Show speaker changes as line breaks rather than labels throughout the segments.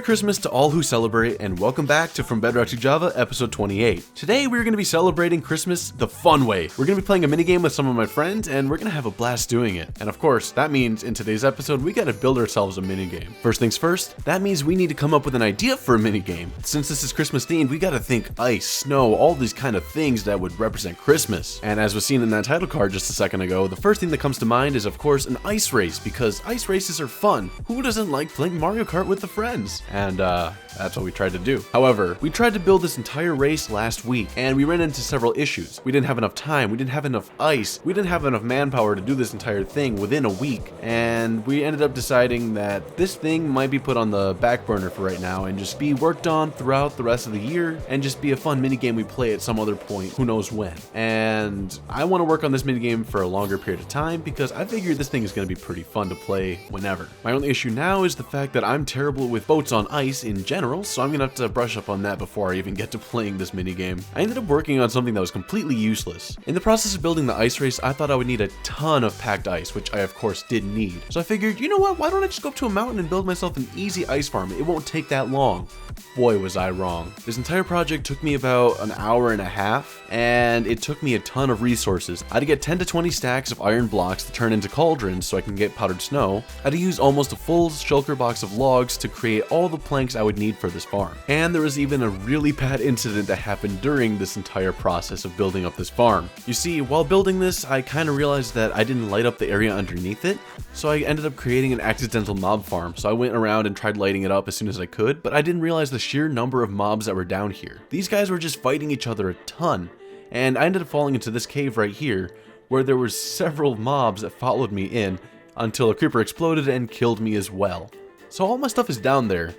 Christmas to all who celebrate, and welcome back to From Bedrock to Java, episode 28. Today we're going to be celebrating Christmas the fun way. We're going to be playing a minigame with some of my friends, and we're going to have a blast doing it. And of course, that means in today's episode, we got to build ourselves a minigame. First things first, that means we need to come up with an idea for a minigame. Since this is Christmas themed, we got to think ice, snow, all these kind of things that would represent Christmas. And as was seen in that title card just a second ago, the first thing that comes to mind is of course an ice race, because ice races are fun. Who doesn't like playing Mario Kart with the friends? And that's what we tried to do. However, we tried to build this entire race last week, and we ran into several issues. We didn't have enough time, we didn't have enough ice, we didn't have enough manpower to do this entire thing within a week, and we ended up deciding that this thing might be put on the back burner for right now and just be worked on throughout the rest of the year and just be a fun minigame we play at some other point, who knows when. And I want to work on this minigame for a longer period of time because I figure this thing is going to be pretty fun to play whenever. My only issue now is the fact that I'm terrible with boats on ice in general, so I'm gonna have to brush up on that before I even get to playing this minigame. I ended up working on something that was completely useless. In the process of building the ice race, I thought I would need a ton of packed ice, which I of course did need. So I figured, you know what, why don't I just go up to a mountain and build myself an easy ice farm? It won't take that long. Boy, was I wrong. This entire project took me about an hour and a half, and it took me a ton of resources. I had to get 10 to 20 stacks of iron blocks to turn into cauldrons so I can get powdered snow. I had to use almost a full shulker box of logs to create all the planks I would need for this farm. And there was even a really bad incident that happened during this entire process of building up this farm. You see, while building this, I kind of realized that I didn't light up the area underneath it, so I ended up creating an accidental mob farm. So I went around and tried lighting it up as soon as I could, but I didn't realize the sheer number of mobs that were down here. These guys were just fighting each other a ton, and I ended up falling into this cave right here, where there were several mobs that followed me in until a creeper exploded and killed me as well. So all my stuff is down there,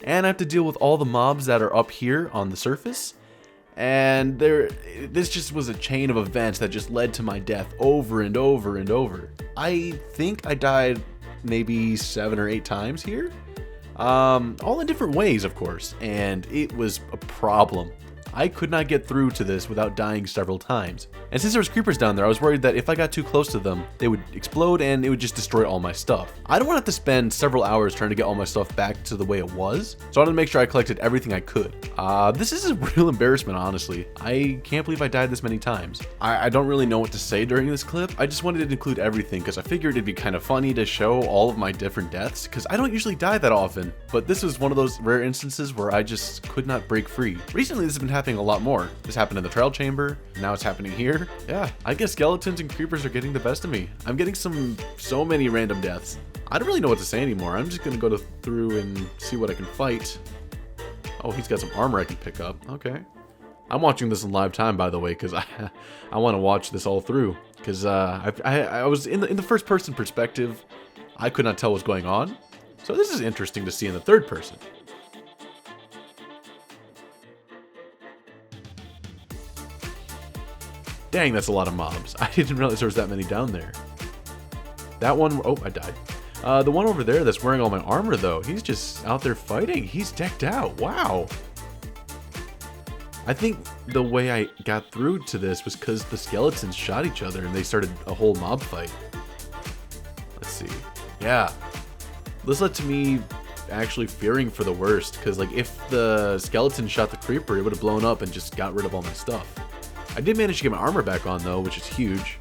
and I have to deal with all the mobs that are up here on the surface, and this just was a chain of events that just led to my death over and over and over. I think I died maybe 7 or 8 times here, all in different ways of course, and it was a problem. I could not get through to this without dying several times. And since there was creepers down there, I was worried that if I got too close to them, they would explode and it would just destroy all my stuff. I don't want to have to spend several hours trying to get all my stuff back to the way it was, so I wanted to make sure I collected everything I could. This is a real embarrassment, honestly. I can't believe I died this many times. I don't really know what to say during this clip. I just wanted to include everything because I figured it'd be kind of funny to show all of my different deaths, because I don't usually die that often, but this was one of those rare instances where I just could not break free. Recently, this has been happening a lot more. This happened in the trial chamber, now it's happening here. Yeah, I guess skeletons and creepers are getting the best of me. I'm getting so many random deaths. I don't really know what to say anymore. I'm just gonna go through and see what I can fight. Oh, he's got some armor I can pick up. Okay. I'm watching this in live time, by the way, because I want to watch this all through. Because I was in the first person perspective. I could not tell what's going on. So this is interesting to see in the third person. Dang, that's a lot of mobs. I didn't realize there was that many down there. That one, oh, I died. The one over there that's wearing all my armor, though, he's just out there fighting. He's decked out. Wow. I think the way I got through to this was because the skeletons shot each other and they started a whole mob fight. Let's see. Yeah. This led to me actually fearing for the worst, because like if the skeleton shot the creeper, it would have blown up and just got rid of all my stuff. I did manage to get my armor back on though, which is huge.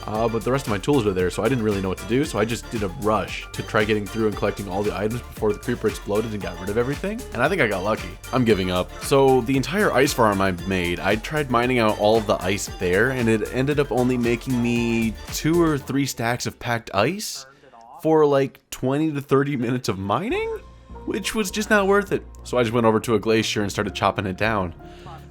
But the rest of my tools were there, so I didn't really know what to do, so I just did a rush to try getting through and collecting all the items before the creeper exploded and got rid of everything, and I think I got lucky. I'm giving up. So the entire ice farm I made, I tried mining out all of the ice there, and it ended up only making me 2 or 3 stacks of packed ice for like 20 to 30 minutes of mining, which was just not worth it. So I just went over to a glacier and started chopping it down.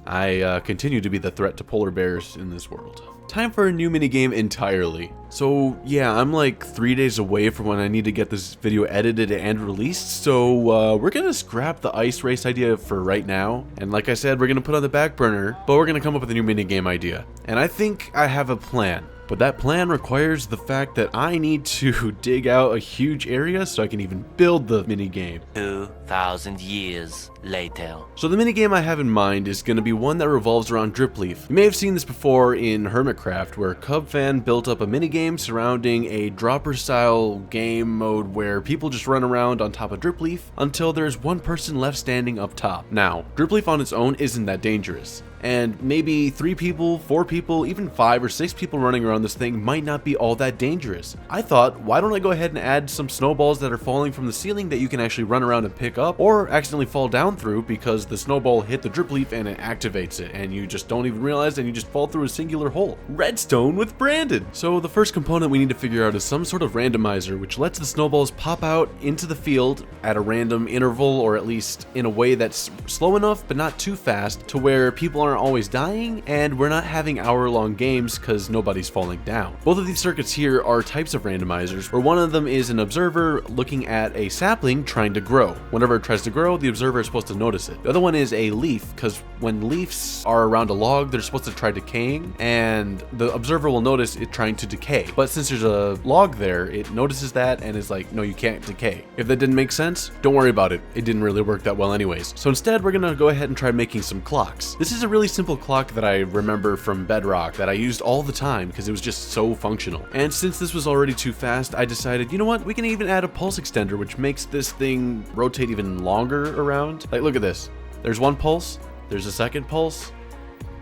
I continue to be the threat to polar bears in this world. Time for a new minigame entirely. So yeah, I'm like 3 days away from when I need to get this video edited and released, so we're gonna scrap the ice race idea for right now. And like I said, we're gonna put on the back burner, but we're gonna come up with a new minigame idea. And I think I have a plan. But that plan requires the fact that I need to dig out a huge area so I can even build the minigame.
2,000 years later.
So the minigame I have in mind is going to be one that revolves around drip leaf. You may have seen this before in Hermitcraft, where Cubfan built up a minigame surrounding a dropper style game mode where people just run around on top of drip leaf until there's one person left standing up top. Now, drip leaf on its own isn't that dangerous, and maybe 3 people, 4 people, even 5 or 6 people running around this thing might not be all that dangerous. I thought, why don't I go ahead and add some snowballs that are falling from the ceiling that you can actually run around and pick up, or accidentally fall down through because the snowball hit the drip leaf and it activates it, and you just don't even realize, and you just fall through a singular hole. Redstone with Brandon! So the first component we need to figure out is some sort of randomizer which lets the snowballs pop out into the field at a random interval, or at least in a way that's slow enough but not too fast to where people aren't always dying and we're not having hour-long games because nobody's falling down. Both of these circuits here are types of randomizers, where one of them is an observer looking at a sapling trying to grow. Whenever it tries to grow, the observer is supposed to notice it. The other one is a leaf, because when leaves are around a log, they're supposed to try decaying, and the observer will notice it trying to decay. But since there's a log there, it notices that and is like, no, you can't decay. If that didn't make sense, don't worry about it. It didn't really work that well anyways. So instead, we're gonna go ahead and try making some clocks. This is a really simple clock that I remember from Bedrock that I used all the time because it was just so functional. And since this was already too fast, I decided, you know what, we can even add a pulse extender, which makes this thing rotate even longer around. Like, look at this. There's one pulse, there's a second pulse,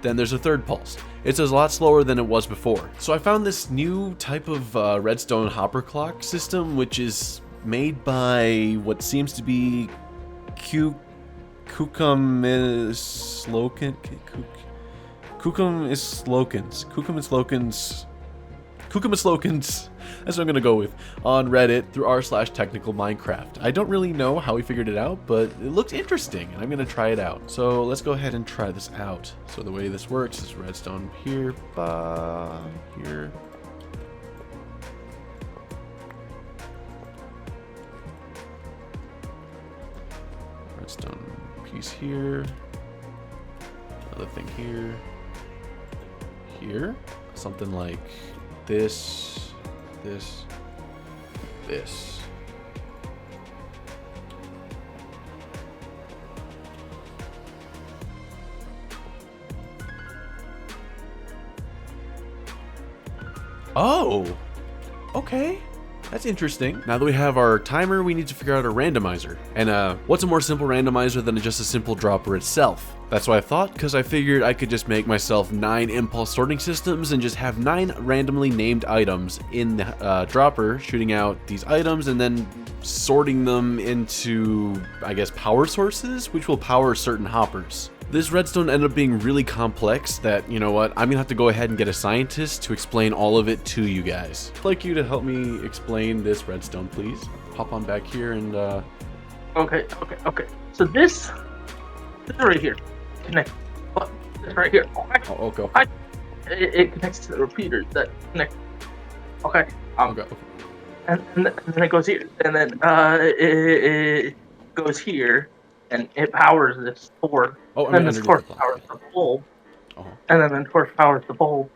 then there's a third pulse. It's a lot slower than it was before. So I found this new type of redstone hopper clock system, which is made by what seems to be Kukumislokans. That's what I'm gonna go with on Reddit through r/technicalminecraft. I don't really know how he figured it out, but it looks interesting and I'm gonna try it out. So let's go ahead and try this out. So the way this works is redstone here, here. Redstone piece here. Another thing here. Here. Something like this, this. Oh, okay. That's interesting. Now that we have our timer, we need to figure out a randomizer. And what's a more simple randomizer than just a simple dropper itself? That's what I thought, because I figured I could just make myself 9 impulse sorting systems and just have 9 randomly named items in the dropper, shooting out these items and then sorting them into, I guess, power sources, which will power certain hoppers. This redstone ended up being really complex that, you know what, I'm gonna have to go ahead and get a scientist to explain all of it to you guys. I'd like you to help me explain this redstone, please. Hop on back here and
Okay. So this right here connects. This right here.
Oh, okay.
It connects to the repeaters that connect. Okay.
Okay.
And then it goes here, and then it goes here, and it powers this board.
Oh,
and then this torch powers the bulb, and then the torch powers the bulb,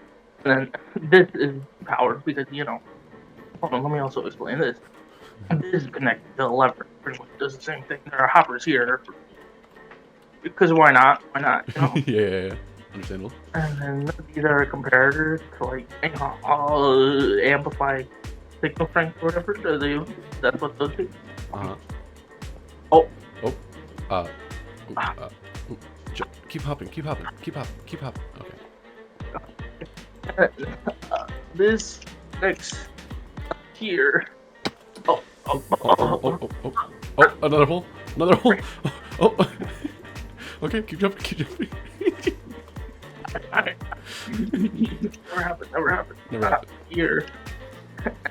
and then this is powered because, you know. Hold on, let me also explain this. This is connected to the lever. Pretty much does the same thing. There are hoppers here. Because why not? Why not? You know?
yeah. Understandable.
And then these are comparators to, like, you know, amplify signal strength or whatever. That's what those do.
Keep hopping. Okay.
This next here.
Another hole. Oh. Okay, keep jumping.
Never happened. Here.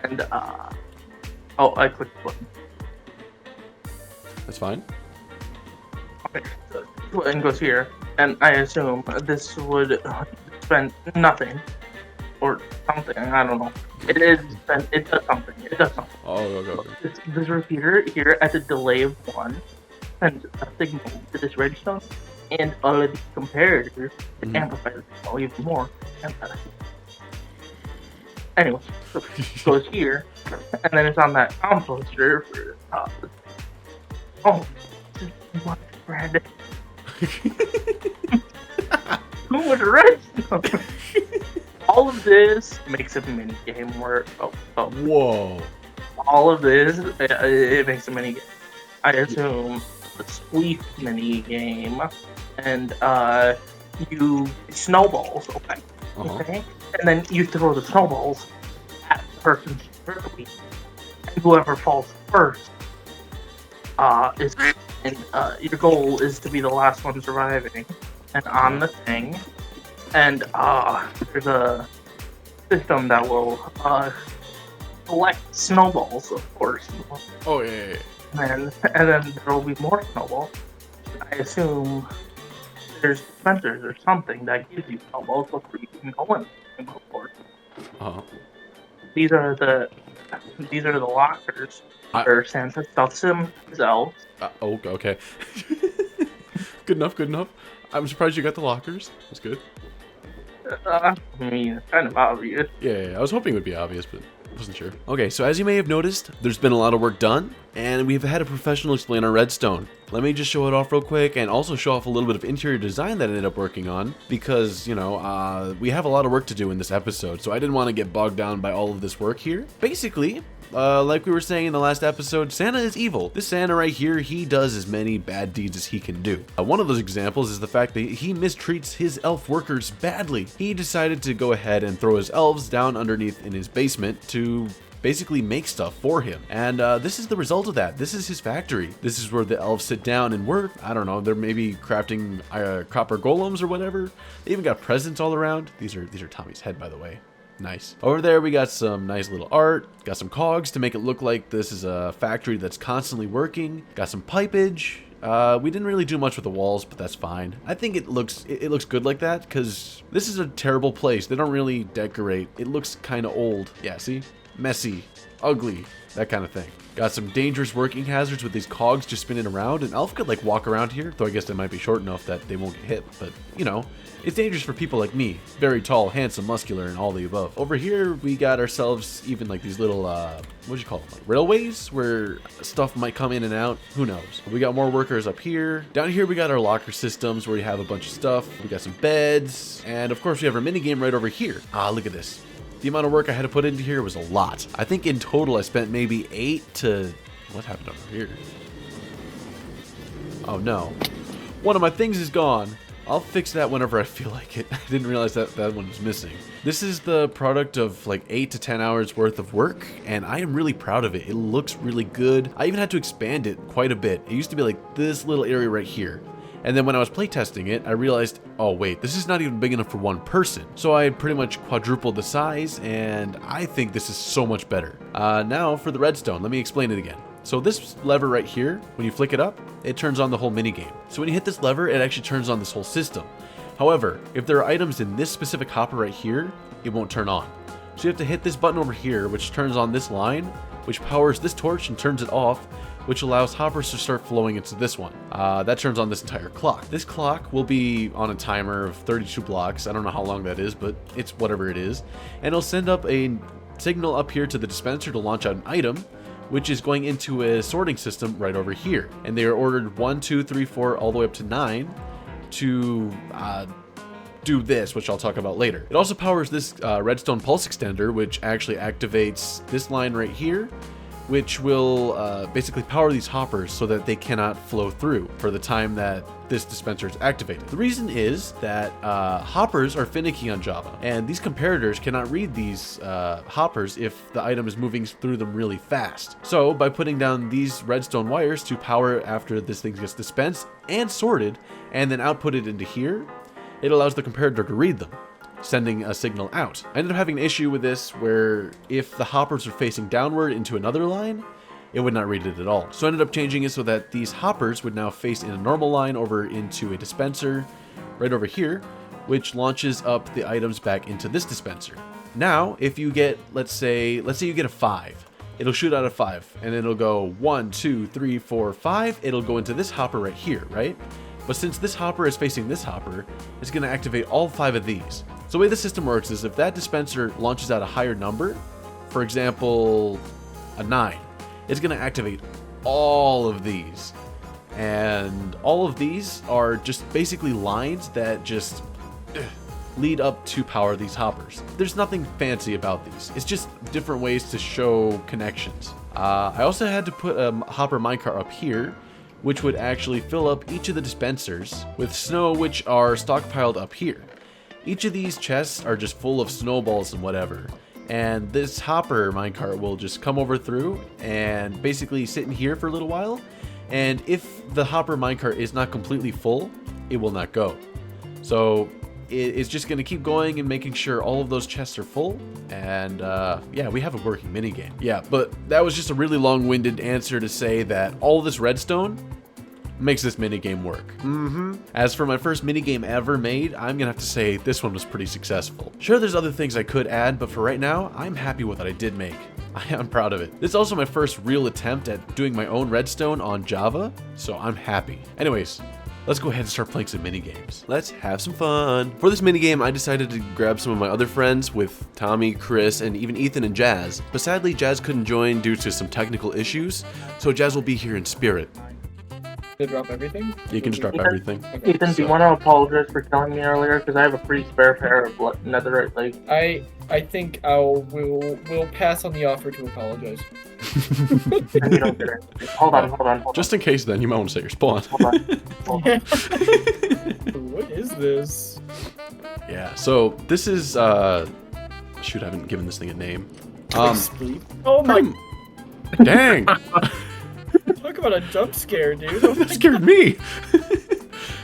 And I clicked the button.
That's fine.
Okay, so the button goes here, and I assume this would spend nothing or something. I don't know. It does something.
Oh, okay.
This repeater here at the delay of 1 sends a signal to this redstone, and all of these comparators amplify the signal even more. Anyway, so it goes here, and then it's on that composter for Red. Too much redstone. All of this makes a mini game where
Whoa.
all of this it makes a mini game. I assume a sweep mini game, and you snowballs, okay, okay, and then you throw the snowballs at the person's sweep, and whoever falls first is, and your goal is to be the last one surviving, and on the thing, and there's a system that will collect snowballs, of course.
Oh yeah.
And then there will be more snowballs. I assume there's dispensers or something that gives you snowballs before you can go in and go for it. These are the lockers where Santa stuffs his elves.
Okay. Good enough. I'm surprised you got the lockers. That's good.
I mean, it's kind of obvious.
Yeah, I was hoping it would be obvious, but wasn't sure. Okay, so as you may have noticed, there's been a lot of work done, and we've had a professional explain our redstone. Let me just show it off real quick, and also show off a little bit of interior design that I ended up working on, because, you know, we have a lot of work to do in this episode, so I didn't want to get bogged down by all of this work here. Basically, like we were saying in the last episode, Santa is evil. This Santa right here, he does as many bad deeds as he can do. One of those examples is the fact that he mistreats his elf workers badly. He decided to go ahead and throw his elves down underneath in his basement to basically make stuff for him. And this is the result of that. This is his factory. This is where the elves sit down and work. I don't know, they're maybe crafting copper golems or whatever. They even got presents all around. These are Tommy's head, by the way. Nice. Over there we got some nice little art, got some cogs to make it look like this is a factory that's constantly working, got some pipage. We didn't really do much with the walls, but that's fine. I think it looks good like that, because this is a terrible place. They don't really decorate. It looks kind of old. Yeah, see? Messy, ugly, that kind of thing. Got some dangerous working hazards with these cogs just spinning around, and Elf could like walk around here, though I guess they might be short enough that they won't get hit, but you know, it's dangerous for people like me. Very tall, handsome, muscular, and all the above. Over here, we got ourselves even like these little, what do you call them? Like railways, where stuff might come in and out. Who knows? We got more workers up here. Down here, we got our locker systems where we have a bunch of stuff. We got some beds, and of course, we have our mini game right over here. Ah, look at this. The amount of work I had to put into here was a lot. I think in total I spent maybe 8 to... What happened over here? Oh no. One of my things is gone. I'll fix that whenever I feel like it. I didn't realize that one was missing. This is the product of like 8 to 10 hours worth of work, and I am really proud of it. It looks really good. I even had to expand it quite a bit. It used to be like this little area right here. And then when I was playtesting it, I realized, oh wait, this is not even big enough for one person. So I pretty much quadrupled the size, and I think this is so much better. Now for the redstone, let me explain it again. So this lever right here, when you flick it up, it turns on the whole minigame. So when you hit this lever, it actually turns on this whole system. However, if there are items in this specific hopper right here, it won't turn on. So you have to hit this button over here, which turns on this line, which powers this torch and turns it off, which allows hoppers to start flowing into this one. That turns on this entire clock. This clock will be on a timer of 32 blocks. I don't know how long that is, but it's whatever it is. And it'll send up a signal up here to the dispenser to launch out an item, which is going into a sorting system right over here. And they are ordered 1, 2, 3, 4, all the way up to 9 to do this, which I'll talk about later. It also powers this redstone pulse extender, which actually activates this line right here, which will basically power these hoppers so that they cannot flow through for the time that this dispenser is activated. The reason is that hoppers are finicky on Java, and these comparators cannot read these hoppers if the item is moving through them really fast. So by putting down these redstone wires to power after this thing gets dispensed and sorted, and then outputted into here, it allows the comparator to read them, sending a signal out. I ended up having an issue with this where if the hoppers were facing downward into another line, it would not read it at all. So I ended up changing it so that these hoppers would now face in a normal line over into a dispenser right over here, which launches up the items back into this dispenser. Now, if you get, let's say you get a 5, it'll shoot out a 5, and it'll go 1, 2, 3, 4, 5. It'll go into this hopper right here, right? But since this hopper is facing this hopper, it's going to activate all 5 of these. So the way the system works is if that dispenser launches out a higher number, for example, a 9, it's going to activate all of these. And all of these are just basically lines that just lead up to power these hoppers. There's nothing fancy about these. It's just different ways to show connections. I also had to put a hopper minecart up here, which would actually fill up each of the dispensers with snow, which are stockpiled up here. Each of these chests are just full of snowballs and whatever. And this hopper minecart will just come over through and basically sit in here for a little while. And if the hopper minecart is not completely full, it will not go. So it's just going to keep going and making sure all of those chests are full. And yeah, we have a working minigame. Yeah, but that was just a really long-winded answer to say that all this redstone makes this minigame work. As for my first minigame ever made, I'm gonna have to say this one was pretty successful. Sure, there's other things I could add, but for right now, I'm happy with what I did make. I'm proud of it. This is also my first real attempt at doing my own redstone on Java, so I'm happy. Anyways, let's go ahead and start playing some minigames. Let's have some fun. For this minigame, I decided to grab some of my other friends with Tommy, Chris, and even Ethan and Jazz. But sadly, Jazz couldn't join due to some technical issues, so Jazz will be here in spirit.
To drop everything?
You can just drop everything.
Okay.
Ethan, do you want to apologize for telling me earlier? Because I have a pretty spare pair of netherite legs.
I think we'll pass on the offer to apologize.
And you don't get it. Hold on.
Just in case, then you might want to set your spawn.
Hold on.
What is this?
Yeah, so this is shoot, I haven't given this thing a name.
Oh my!
Dang!
Talk about a jump scare, dude.
That scared me.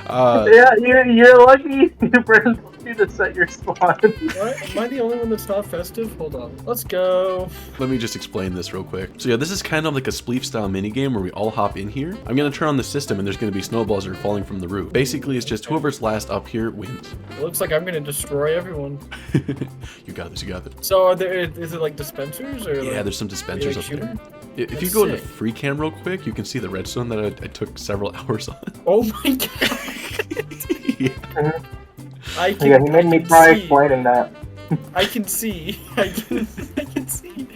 Yeah, you're lucky your friends want you to set your spawn.
What? Am I the only one that's not festive? Hold on. Let's go.
Let me just explain this real quick. So yeah, this is kind of like a spleef style minigame where we all hop in here. I'm gonna turn on the system and there's gonna be snowballs that are falling from the roof. Basically, it's just whoever's last up here wins.
It looks like I'm gonna destroy everyone.
You got this, you got this.
So is it like dispensers or?
Yeah,
like,
there's some dispensers up there. If you
That's
go into
sick.
free cam real quick, you can see the redstone that I took several hours on.
Oh my god!
Yeah.
Yeah, he made me try explaining that.
I can see. I can see.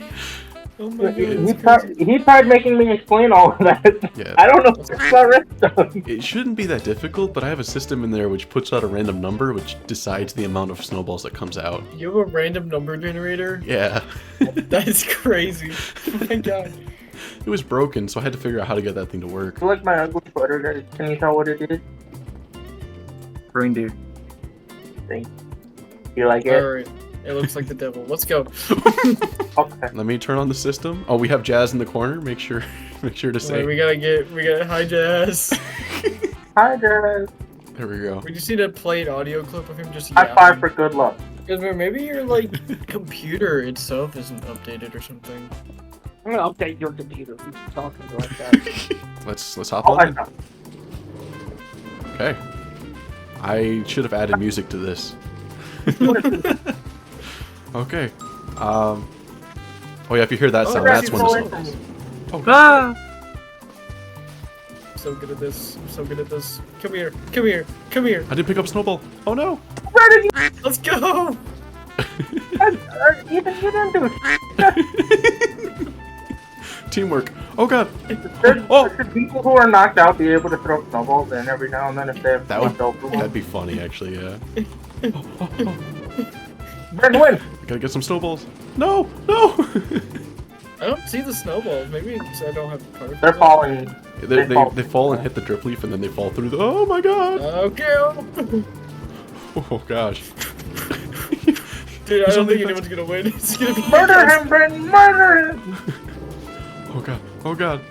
Oh my god.
He tried making me explain all of that.
Yeah.
I don't know about redstone.
It shouldn't be that difficult, but I have a system in there which puts out a random number which decides the amount of snowballs that comes out.
You have a random number generator?
Yeah.
That is crazy. Oh my god.
It was broken, so I had to figure out how to get that thing to work.
You like my ugly sweater, guys? Can you tell what it is?
Reindeer.
You like it?
Alright. It looks like the devil. Let's go.
Okay.
Let me turn on the system. Oh, we have Jazz in the corner. Make sure to say.
We gotta hi Jazz.
Hi, guys.
There we go.
We just need to play an audio clip of him just
High five for good luck.
Because maybe your computer itself isn't updated or something.
I'm gonna update your computer if you keep talking like that.
Let's hop
Oh,
on.
I
then.
know.
Okay. I should have added music to this. Okay. Oh yeah, if you hear that sound, that's when the snowballs. Oh,
Ah!
I'm so good at this. I'm so good at this. Come here. Come here. Come here.
I didn't pick up a snowball. Oh no.
Where did you?
Let's go.
You didn't do it.
Teamwork. Oh god.
Should people who are knocked out be able to throw snowballs in every now and then if they have
That would
left over one?
that'd be funny actually, yeah.
Brent, win!
I gotta get some snowballs. No, no.
I don't see the snowballs. Maybe it's, I don't have parts.
They're falling.
They fall and hit the drip leaf and then they fall through the. Oh my god.
Okay.
Oh gosh.
Dude, I don't think anyone's gonna win. It's gonna be
Murder him, Brent! Murder him!
Oh god. Oh god.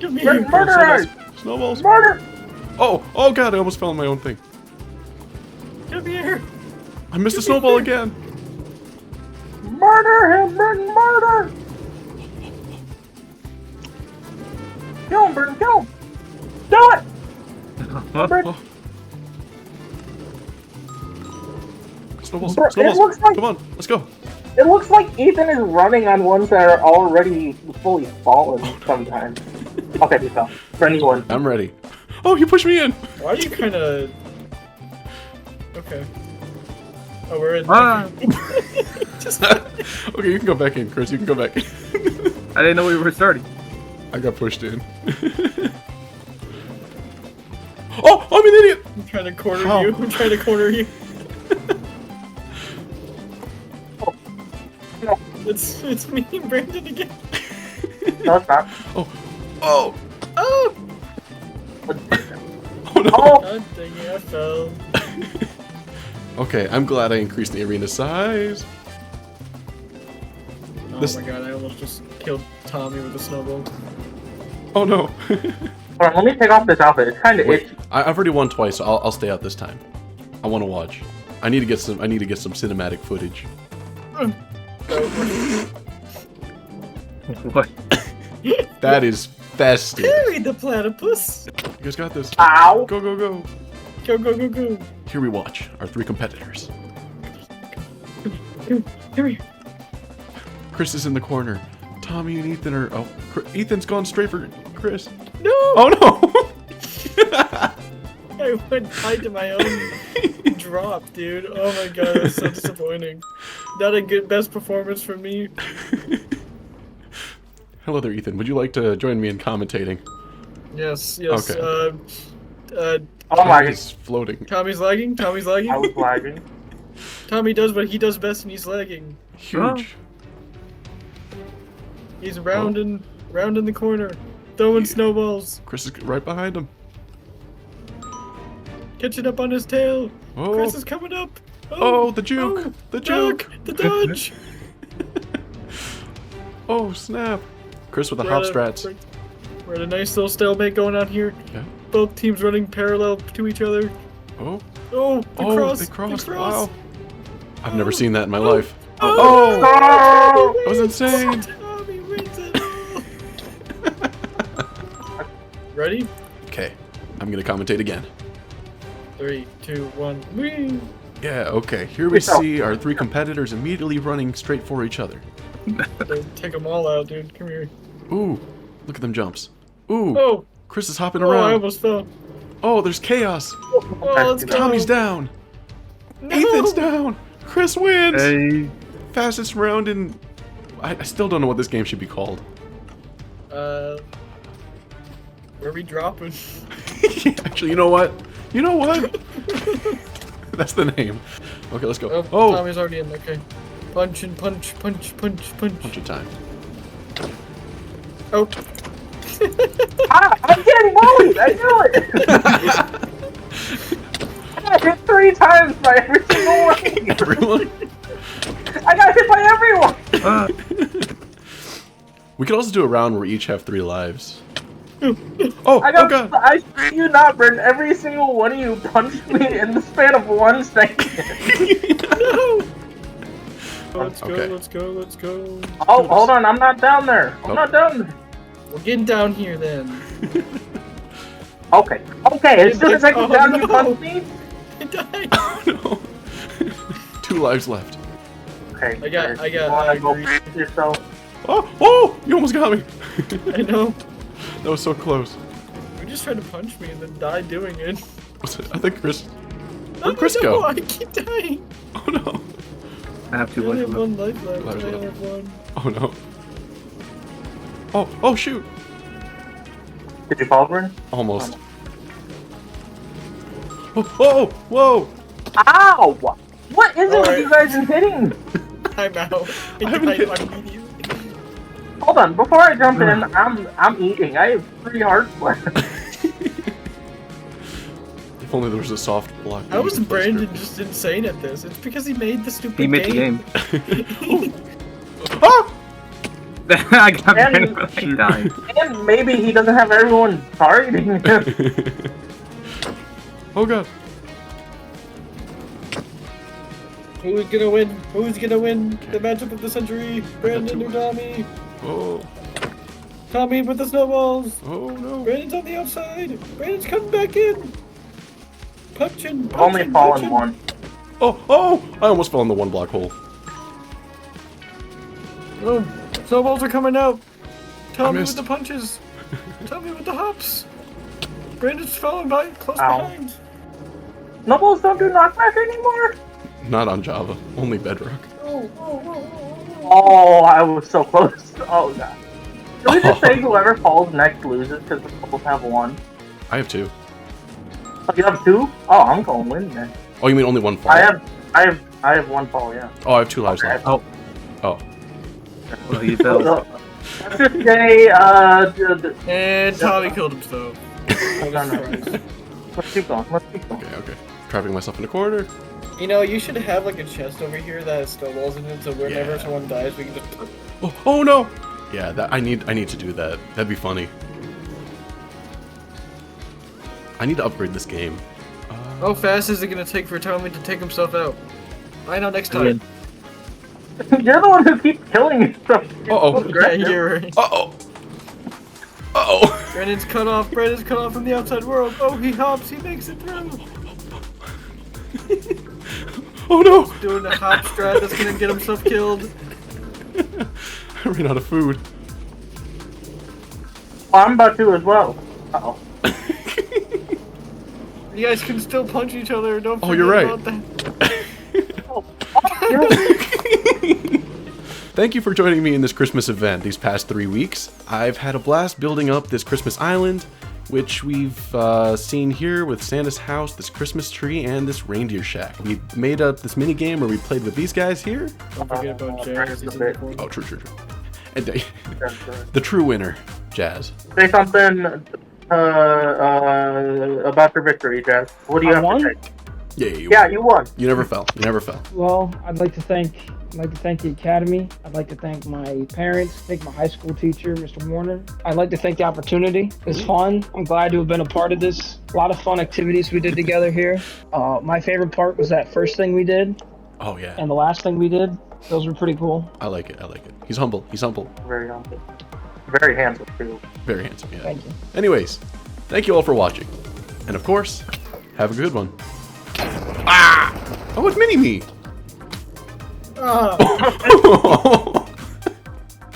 Come here.
Brent, murder him!
Snowballs.
Murder!
Oh god, I almost fell on my own thing.
Come here.
I missed a snowball again.
Murder him, Brent! Murder! Kill him, Brent! Kill him! Do it! Brent,
Oh. Snowballs,
Bro, it
snowballs.
looks like-
Come on, let's go.
it looks like Ethan is running on ones that are already fully fallen sometimes. Okay, he fell. Brent, you won.
I'm ready. Oh, you pushed me in.
Why are you kind of? Okay. Oh, we're in.
Ah!
Just.
Okay, you can go back in, Chris. You can go back in.
I didn't know we were starting.
I got pushed in. Oh, I'm an idiot!
I'm trying to corner
How?
you. I'm trying to corner you. It's me and Brandon again.
No, it's not.
Oh!
Oh!
Oh no!
Oh!
God dang it, I fell.
Okay, I'm glad I increased the arena size.
Oh
This-
my god, I almost just killed Tommy with a snowball.
Oh no!
Hold on, let me take off this outfit. It's kind of
Wait,
itchy.
I've already won twice, so I'll stay out this time. I want to watch. I need to get some cinematic footage.
What?
That is festive.
Harry the platypus!
You guys got this.
Ow!
Go, go, go.
Go, go, go, go.
Here we watch our 3 competitors.
Come here.
Chris is in the corner. Tommy and Ethan are... Oh, Ethan's gone straight for Chris.
No!
Oh no!
I went hide to my own drop, dude. Oh my god, that's so disappointing. Not a good best performance from me.
Hello there, Ethan. Would you like to join me in commentating?
Yes, yes.
Okay.
Oh my
He's floating.
Tommy's lagging. Tommy's lagging.
I was lagging.
Tommy does what he does best, and he's lagging.
Huge.
He's rounding the corner, throwing snowballs,
Chris is right behind him.
catching up on his tail.
Oh.
Chris is coming up.
Oh, the juke! The juke!
The dodge!
Oh, snap! Chris with the
We're
hop
at a-
strats.
We're at a nice little stalemate going on here.
Yeah.
Both teams running parallel to each other.
Oh.
Oh, the
Oh,
cross!
they crossed.
The cross.
Wow. I've never seen that in my life.
Oh!
Oh!
Oh!
That was insane!
Tommy wins it all. Ready?
Okay, I'm gonna commentate again.
3, 2, 1. Whee!
Yeah, okay. Here we see our 3 competitors immediately running straight for each other.
Take them all out, dude. Come here.
Ooh, look at them jumps. Ooh,
Oh!
Chris is hopping
Oh, I
around.
almost fell.
Oh, there's chaos.
Oh, let's go.
Tommy's down.
No.
Ethan's down. Chris wins.
Hey.
Fastest round in... I still don't know what this game should be called.
Where are we dropping?
Actually, you know what? You know what? That's the name. Okay, let's go.
Oh, Tommy's already in. Okay. Punch and punch, punch, punch, punch.
Punch of time.
Oh.
I'm getting bullied! I knew it! I got hit 3 times by every single one!
Everyone?
I got hit by everyone!
We could also do a round where we each have 3 lives. Oh,
I
oh
got,
god!
I see you not, Brent. Every single one of you punched me in the span of 1 second.
No. Let's go,
Okay.
let's go, let's go.
Oh, hold on, I'm not down there. I'm not down there.
We're getting down here then.
Okay, as soon as I get down, you punch me?
I died.
Oh no! 2 lives left.
Okay,
I got-
you wanna go
agree.
f*** yourself?
Oh! Oh! You almost got me!
I know.
That was so close.
You just tried to punch me and then died doing it.
Was it? I think Chris...
Oh,
Where'd Chris
no,
go?
I keep dying.
Oh no!
I have
I
too
only
much
have
of
1 life left.
Lives
I
left.
have 1.
Oh no. Oh! Oh shoot!
Did you fall, Brent?
Almost. Oh! Whoa! Whoa!
Ow! What is it with
Alright.
you guys and hitting?
I'm out.
I haven't
died
hit-
immediately.
Hold on, before I jump in, I'm eating. I have 3 hearts left.
If only there was a soft block.
How was
you could place
Brandon
Griff.
just insane at this? It's because he made the stupid
He made the game.
Oh!
I got
And-
Brandon for like dying.
And maybe he doesn't have everyone targeting him.
Oh god.
Who's gonna win? Who's gonna win the matchup of the century? Brandon or Tommy?
Oh.
Tommy with the snowballs.
Oh no.
Brandon's on the outside. Brandon's coming back in. Punching.
I've only fallen 1.
Oh! Oh! I almost fell in the 1 block hole.
Oh, snowballs are coming out. Tommy with
missed.
the punches. Tommy with the hops. Brandon's falling by close
Ow.
behind.
Snowballs don't do knockback anymore?
Not on Java. Only Bedrock.
Oh.
Oh, I was so close. Oh, God. Can we just say whoever falls next loses because we both have one?
I have 2.
Oh, you have 2? Oh, I'm going to win then.
Oh, you mean only 1 fall?
I have 1 fall, yeah.
Oh, I have 2 lives left.
Oh.
Oh.
Well, he fell.
Let's just say,
And Tommy killed himself.
Hold on, let's keep going.
Okay. Trapping myself in a corner.
You know, you should have like a chest over here that has snowballs in it, so whenever someone dies, we can just.
Oh no! Yeah, that I need to do that. That'd be funny. I need to upgrade this game.
How fast is it gonna take for Tommy to take himself out? I know next time.
You're the one who keeps killing yourself.
Uh-oh.
Yeah, you're right.
Uh-oh.
Brandon's cut off from the outside world. Oh, he hops, he makes it through.
Oh no!
Doing a hop strat that's gonna get himself killed.
I ran out of food.
Oh, I'm about to as well. Uh-oh.
You guys can still punch each other. Don't forget
you're right.
about that.
Thank you for joining me in this Christmas event these past 3 weeks. I've had a blast building up this Christmas island, which we've seen here with Santa's house, this Christmas tree, and this reindeer shack. We made up this mini game where we played with these guys here.
Don't forget about Jazz. He's in the corner.
Oh, true. And the true winner, Jazz.
Say something about your victory, Jazz. What do you have to say?
Yeah,
you won.
You never fell.
Well, I'd like to thank the Academy. I'd like to thank my parents, thank my high school teacher, Mr. Warner. I'd like to thank the opportunity. It's fun. I'm glad to have been a part of this. A lot of fun activities we did together here. My favorite part was that first thing we did.
Oh, yeah.
And the last thing we did. Those were pretty cool.
I like it. He's humble.
Very humble. Very handsome, too.
Very handsome, yeah.
Thank you.
Anyways, thank you all for watching. And of course, have a good one. Ah! Oh, it's Mini-Me!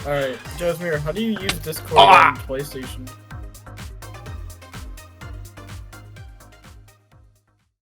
Alright, Joe's Mirror, how do you use Discord on PlayStation?